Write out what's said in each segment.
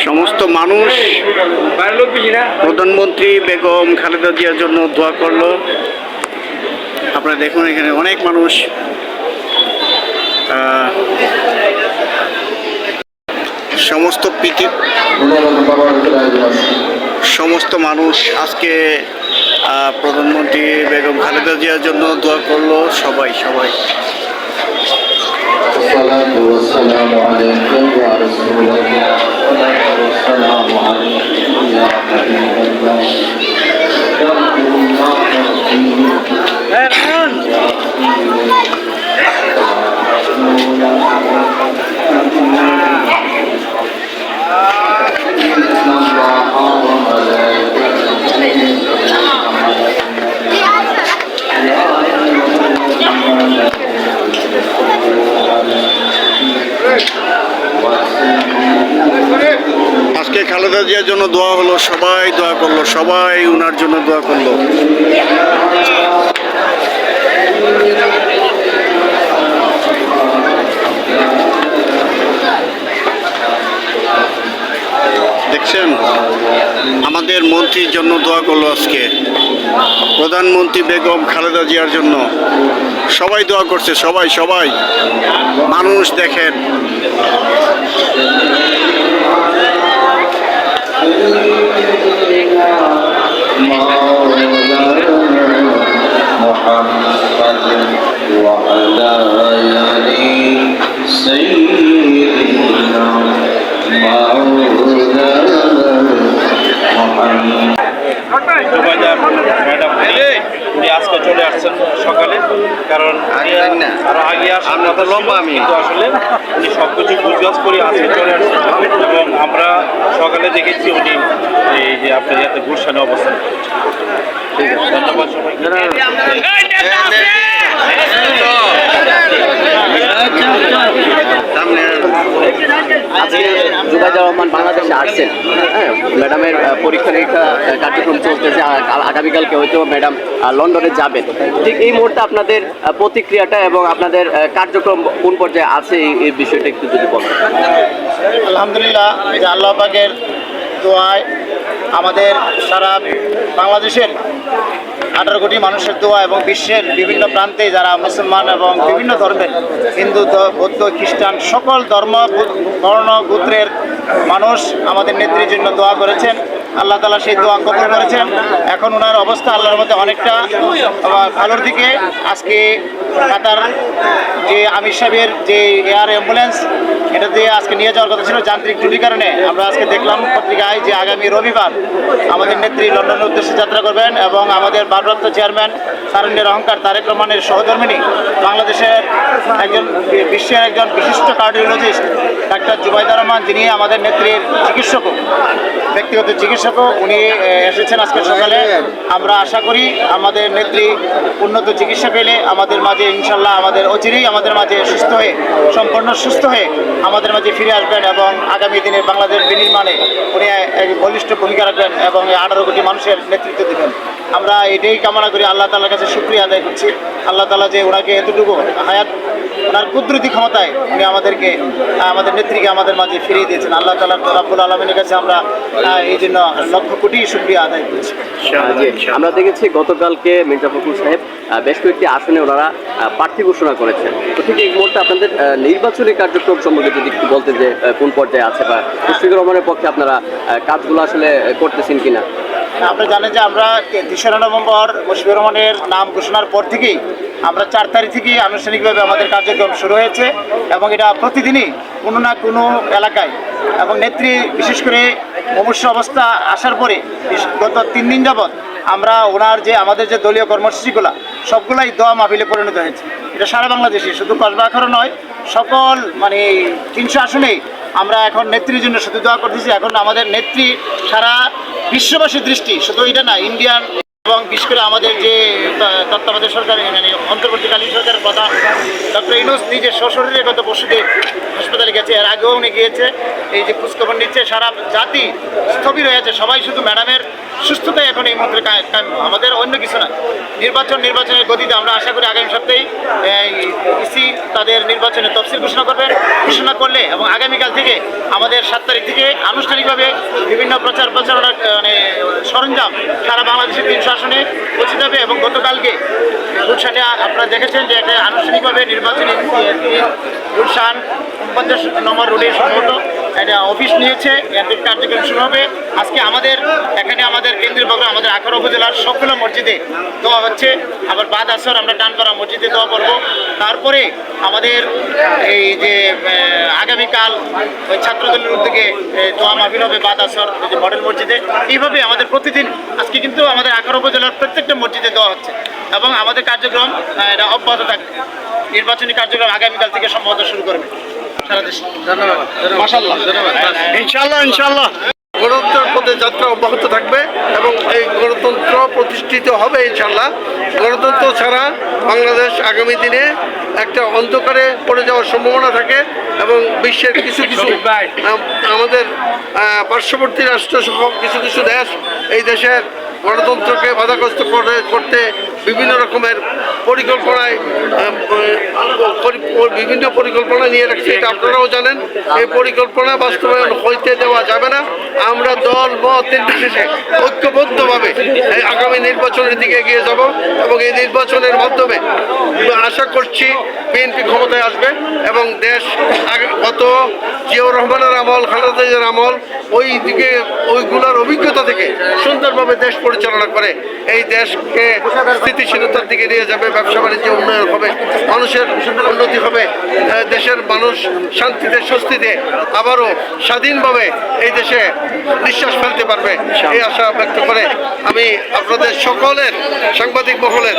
সমস্ত মানুষ প্রধানমন্ত্রী বেগম খালেদা জিয়ার জন্য দোয়া করলো। আপনারা দেখুন এখানে অনেক মানুষ, সমস্ত মানুষ আজকে প্রধানমন্ত্রী বেগম খালেদা জিয়ার জন্য দোয়া করলো। সবাই আজকে খালেদা জিয়ার জন্য দোয়া হলো, সবাই দোয়া করলো, সবাই উনার জন্য দোয়া করলো। দেখছেন আমাদের মন্ত্রীর জন্য দোয়া করলো আজকে, প্রধানমন্ত্রী বেগম খালেদা জিয়ার জন্য সবাই দোয়া করছে। সবাই মানুষ দেখেন। উনি আজকে চলে আসছেন সকালে, কারণ আগে আসার কথা লম্বা আমি আসলে উনি সবকিছু গুজগাছ করে আজকে চলে আসছেন এবং আমরা সকালে দেখেছি উনি এই যে আপনার ইয়াতে গুলশানে অবস্থান করছেন। ঠিক আছে, ধন্যবাদ সবাইকে। আজকে জুবাইদুর রহমান বাংলাদেশে আসছেন, হ্যাঁ, ম্যাডামের পরীক্ষা নিরীক্ষা কার্যক্রম চলতেছে, আগামীকালকে হয়তো ম্যাডাম লন্ডনে যাবেন। ঠিক এই মুহূর্তে আপনাদের প্রতিক্রিয়াটা এবং আপনাদের কার্যক্রম কোন পর্যায়ে আছে এই বিষয়টা একটু যদি বলেন। আলহামদুলিল্লাহ, যে আল্লাহ পাকের দোয়ায় আমাদের সারা বাংলাদেশের 18 কোটি মানুষের দোয়া এবং বিশ্বের বিভিন্ন প্রান্তে যারা মুসলমান এবং বিভিন্ন ধর্মের হিন্দু, বৌদ্ধ, খ্রিস্টান সকল ধর্ম, বর্ণ, গোত্রের মানুষ আমাদের নেত্রীর জন্য দোয়া করেছেন। আল্লাহ তাআলা সেই দোয়া কবুল করেছেন। এখন ওনার অবস্থা আল্লাহর মধ্যে অনেকটা ভালোর দিকে। আজকে কাতার যে আমির সাহেবের যে এয়ার অ্যাম্বুলেন্স, এটা দিয়ে আজকে নিয়ে যাওয়ার কথা ছিল, যান্ত্রিক ত্রুটির কারণে আমরা আজকে দেখলাম পত্রিকায় যে আগামী রবিবার আমাদের নেত্রী লন্ডনের উদ্দেশ্যে যাত্রা করবেন এবং আমাদের ভারপ্রাপ্ত চেয়ারম্যান তারুণ্যের অহংকার তারেক রহমানের সহধর্মিনী, বাংলাদেশের একজন বিশ্বের একজন বিশিষ্ট কার্ডিওলজিস্ট ডাক্তার জুবাইদুর রহমান, যিনি আমাদের নেত্রীর চিকিৎসকও, ব্যক্তিগত চিকিৎসকও, উনি এসেছেন আজকে সকালে। আমরা আশা করি আমাদের নেত্রী উন্নত চিকিৎসা পেলে আমাদের মাঝে ইনশাল্লাহ আমাদের অচিরেই আমাদের মাঝে সুস্থ হয়ে, সম্পূর্ণ সুস্থ হয়ে আমাদের মাঝে ফিরে আসবেন এবং আগামী দিনে বাংলাদেশ বিনির্মাণে উনি এক বলিষ্ঠ ভূমিকা রাখবেন এবং 18 কোটি মানুষের নেতৃত্ব দেবেন। আমরা এটাই কামনা করি, আল্লাহ তাআলার কাছে শুকরিয়া আদায় করছি। আল্লাহ তাআলা যে ওনাকে এতটুকু হায়াত, ওনার কুদরতি ক্ষমতায় উনি আমাদের নেত্রীকে আমাদের মাঝে ফিরিয়ে দিয়েছেন। আল্লাহ তাআলা রাব্বুল আলামিনের কাছে আমরা এই জন্য লক্ষ কোটি শুকরিয়া আদায় করছি। আমরা দেখেছি গতকালকে মির্জা ফখরুল সাহেব বেশ কয়েকটি আসনে ওনারা প্রার্থী ঘোষণা করেছেন। তো ঠিক এই মুহূর্তে আপনাদের নির্বাচনী কার্যক্রম সম্পর্কে যদি একটু বলতে যে কোন পর্যায়ে আছে বা মুশফিকুর রহমানের পক্ষে আপনারা কাজগুলো আসলে করতেছেন কিনা? আপনারা জানেন যে আমরা 3রা নভেম্বর মুশফিকুর রহমানের নাম ঘোষণার পর থেকেই আমরা 4 তারিখ থেকেই আনুষ্ঠানিকভাবে আমাদের কার্যক্রম শুরু হয়েছে এবং এটা প্রতিদিনই কোনো না কোনো এলাকায় এবং নেত্রী বিশেষ করে মুমূর্ষু অবস্থা আসার পরে গত 3 দিন যাবৎ আমরা ওনার যে আমাদের যে দলীয় কর্মসূচিগুলো সবগুলাই দোয়া মাহফিলে পরিণত হয়েছে। এটা সারা বাংলাদেশে, শুধু কসবা আখারও নয়, সকল মানে 300 আসনেই আমরা এখন নেত্রীর জন্য শুধু দোয়া করতেছি। এখন আমাদের নেত্রী সারা বিশ্ববাসীর দৃষ্টি, শুধু এটা না, ইন্ডিয়ান এবং বিশেষ করে আমাদের যে তত্ত্বাবধায়ক সরকার মানে অন্তর্বর্তীকালীন সরকারের প্রধান ডক্টর ইউনূস নিজে সশরীরে গত পরশুদিন হাসপাতালে গেছে, এর আগেও উনি গিয়েছে, এই যে খোঁজখবর নিচ্ছে। সারা জাতি স্থবির হয়েছে, সবাই শুধু ম্যাডামের সুস্থতাই এখন এই মুহূর্তে আমাদের অন্য কিছু না। নির্বাচনের গতিতে আমরা আশা করি আগামী সপ্তাহেই ইসি তাদের নির্বাচনের তফসিল ঘোষণা করলে এবং আগামীকাল থেকে আমাদের 7 তারিখ থেকে আনুষ্ঠানিকভাবে বিভিন্ন প্রচারণার মানে সরঞ্জাম সারা বাংলাদেশের 300 আসনে পৌঁছে যাবে। এবং গতকালকে গুলশানে আপনারা দেখেছেন যে একটা আনুষ্ঠানিকভাবে নির্বাচনী গুলশান 50 নম্বর রোডে সম্ভবত একটা অফিস নিয়েছে, এর কার্যক্রম শুরু হবে। আজকে এখানে আমাদের কেন্দ্রীয় প্রোগ্রাম আমাদের আখাউড়া উপজেলার সবগুলো মসজিদে দোয়া হচ্ছে। আবার বাদ আসর আমরা টানপাড়া মসজিদে দোয়া করবো। তারপরে আমাদের এই যে আগামীকাল ওই ছাত্রদলের উদ্যোগে দোয়া মাহফিল হবে বাদ আসর যে মডেল মসজিদে। এইভাবে আমাদের প্রতিদিন আজকে কিন্তু আমাদের আখাউড়া উপজেলার প্রত্যেকটা মসজিদে দেওয়া হচ্ছে এবং আমাদের কার্যক্রম এটা অব্যাহত থাকবে। নির্বাচনী কার্যক্রম আগামীকাল থেকে সম্ভবত শুরু করবে সারা দেশে। ধন্যবাদ। মাশাআল্লাহ। ধন্যবাদ। ইনশাআল্লাহ গণতন্ত্রের পথে যাত্রা অব্যাহত থাকবে এবং এই গণতন্ত্র প্রতিষ্ঠিত হবে ইনশাআল্লাহ। গণতন্ত্র ছাড়া বাংলাদেশ আগামী দিনে একটা অন্ধকারে পড়ে যাওয়ার সম্ভাবনা থাকে এবং বিশ্বের কিছু আমাদের পার্শ্ববর্তী রাষ্ট্রসহ কিছু দেশ এই দেশের গণতন্ত্রকে বাধাগ্রস্ত করতে বিভিন্ন রকমের বিভিন্ন পরিকল্পনা নিয়ে রাখছে, এটা আপনারাও জানেন। এই পরিকল্পনা বাস্তবায়ন হইতে দেওয়া যাবে না। আমরা দল মত নির্বিশেষে ঐক্যবদ্ধভাবে এই আগামী নির্বাচনের দিকে এগিয়ে যাব এবং এই নির্বাচনের মাধ্যমে আশা করছি বিএনপি ক্ষমতায় আসবে এবং দেশ গত জিয়াউর রহমানের আমল, খালেদা জিয়ার আমল, ওইগুলোর অভিজ্ঞতা থেকে সুন্দরভাবে দেশ পরিচালনা করে এই দেশকে স্থিতিশীলতার দিকে নিয়ে যাবে। ব্যবসা বাণিজ্য উন্নয়ন হবে, মানুষের উন্নতি হবে, দেশের মানুষ শান্তিতে স্বস্তিতে আবারও স্বাধীনভাবে এই দেশে নিঃশ্বাস ফেলতে পারবে, এই আশা ব্যক্ত করে আমি আপনাদের সকলের সাংবাদিক মহলের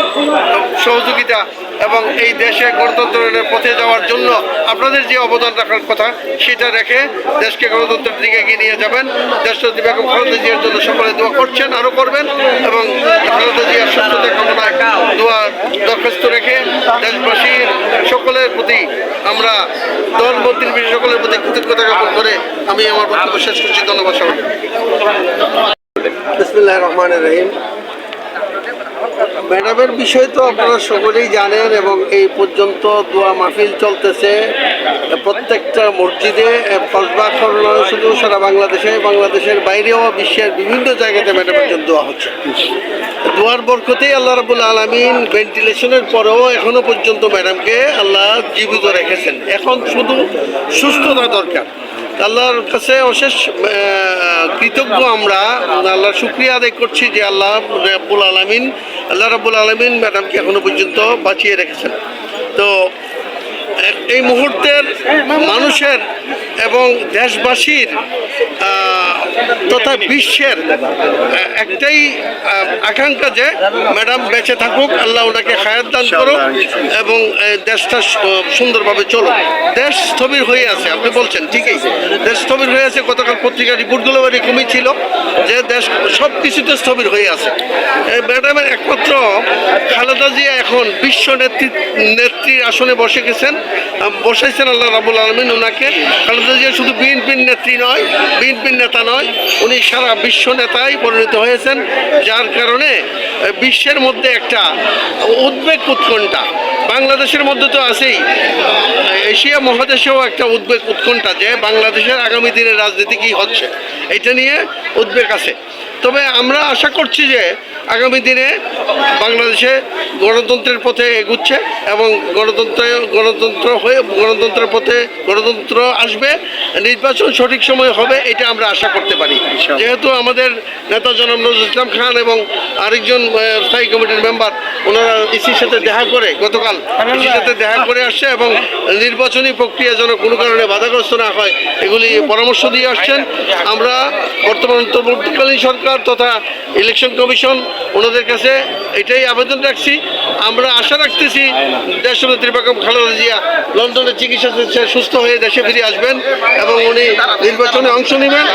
সহযোগিতা এবং এই দেশে গণতন্ত্রের পথে যাওয়ার জন্য আপনাদের যে অবদান রাখার কথা সেটা রেখে দেশকে গণতন্ত্রের দিকে এগিয়ে নিয়ে যাবেন। দেশনেত্রী বেগম খালেদা জিয়ার জন্য সকলে দোয়া করছেন, আরও করবেন এবং খালেদা জিয়ার সুস্থতা কামনায় দোয়া দরখাস্ত রেখে দেশবাসীর সকলের প্রতি আমরা দল মন্ত্রী সকলের প্রতি কৃতজ্ঞতা জ্ঞাপন করে আমি আমার বক্তব্য শেষ করছি। ধন্যবাদ সবাইকে। বিসমিল্লাহির রহমানির রহিম। ম্যাডামের বিষয় তো আপনারা সকলেই জানেন এবং এই পর্যন্ত দোয়া মাহফিল চলতেছে প্রত্যেকটা মসজিদে, কসবা আখাউড়া নয় শুধু সারা বাংলাদেশের বাইরেও বিশ্বের বিভিন্ন জায়গাতে ম্যাডামের জন্য দোয়া হচ্ছে। দোয়ার বরকতেই আল্লাহ রাব্বুল আলামিন ভেন্টিলেশনের পরেও এখনো পর্যন্ত ম্যাডামকে আল্লাহ জীবিত রেখেছেন। এখন শুধু সুস্থতা দরকার। আল্লাহর কাছে অশেষ কৃতজ্ঞ আমরা, আল্লাহর শুকরিয়া আদায় করছি যে আল্লাহ রাব্বুল আলামিন ম্যাডামকে এখনো পর্যন্ত বাঁচিয়ে রেখেছেন। তো এই মুহূর্তের মানুষের এবং দেশবাসীর তথা বিশ্বের একটাই আকাঙ্ক্ষা যে ম্যাডাম বেঁচে থাকুক, আল্লাহ ওনাকে হায়াত দান করুক এবং দেশটা সুন্দরভাবে চলুক। দেশ স্থবির হয়ে আছে, আপনি বলছেন ঠিকই, দেশ স্থবির হয়ে আছে। গতকাল পত্রিকার রিপোর্টগুলো এরকমই ছিল যে দেশ সব কিছুতে স্থবির হয়ে আছে। ম্যাডামের একমাত্র খালেদা জিয়া এখন বিশ্ব নেত্রীর আসনে বসাইছেন আল্লাহ রাব্বুল আলামিন ওনাকে। খালেদা জিয়া শুধু বিএনপির নেত্রী নয়, বিএনপির নেতা নয়, উনি সারা বিশ্ব নেতায় পরিণত হয়েছেন, যার কারণে বিশ্বের মধ্যে একটা উদ্বেগ উৎকণ্ঠা বাংলাদেশের মধ্যে তো আছেই, এশিয়া মহাদেশেও একটা উদ্বেগ উৎকণ্ঠা যে বাংলাদেশের আগামী দিনের রাজনীতি কী হচ্ছে এটা নিয়ে উদ্বেগ আছে। তবে আমরা আশা করছি যে আগামী দিনে বাংলাদেশে গণতন্ত্রের পথে এগুচ্ছে এবং গণতন্ত্রের পথে গণতন্ত্র আসবে, নির্বাচন সঠিক সময় হবে, এটা আমরা আশা করতে পারি। যেহেতু আমাদের নেতা জনাব নজরুল ইসলাম খান এবং আরেকজন স্থায়ী কমিটির মেম্বার ওনারা ইসির সাথে দেখা করে গতকাল ইসির সাথে দেখা করে আসছে এবং নির্বাচনী প্রক্রিয়া যেন কোনো কারণে বাধাগ্রস্ত না হয় এগুলি পরামর্শ দিয়ে আসছেন। আমরা বর্তমান অন্তর্বর্তীকালীন সরকার তথা ইলেকশন কমিশন ওনাদের কাছে এটাই আবেদন রাখছি। আমরা আশা রাখতেছি দেশনেত্রী বেগম খালেদা জিয়া লন্ডনের চিকিৎসা সুস্থ হয়ে দেশে ফিরে আসবেন এবং উনি নির্বাচনে অংশ নেবেন।